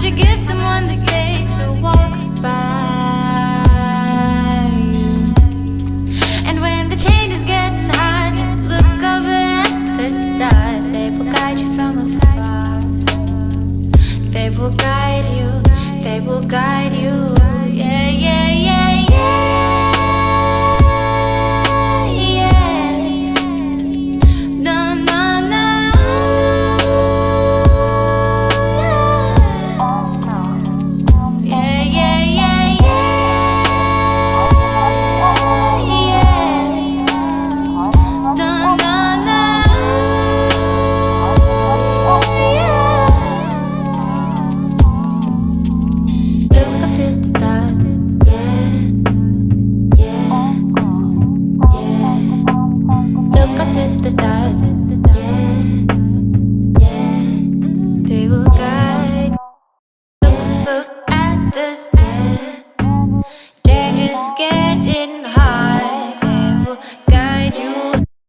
Would you give someone the space to walk by you? And when the change is getting hard, just look up at the stars. They will guide you from afar. They will guide you, they will guide you. Yeah, yeah, yeah, yeah, yeah. No, no, no. Yeah, yeah, yeah, yeah, yeah. No, no, no. Look up to the stars, yeah, yeah, yeah. Look up to the stars, yeah, yeah. They will guide. Look up at the stars.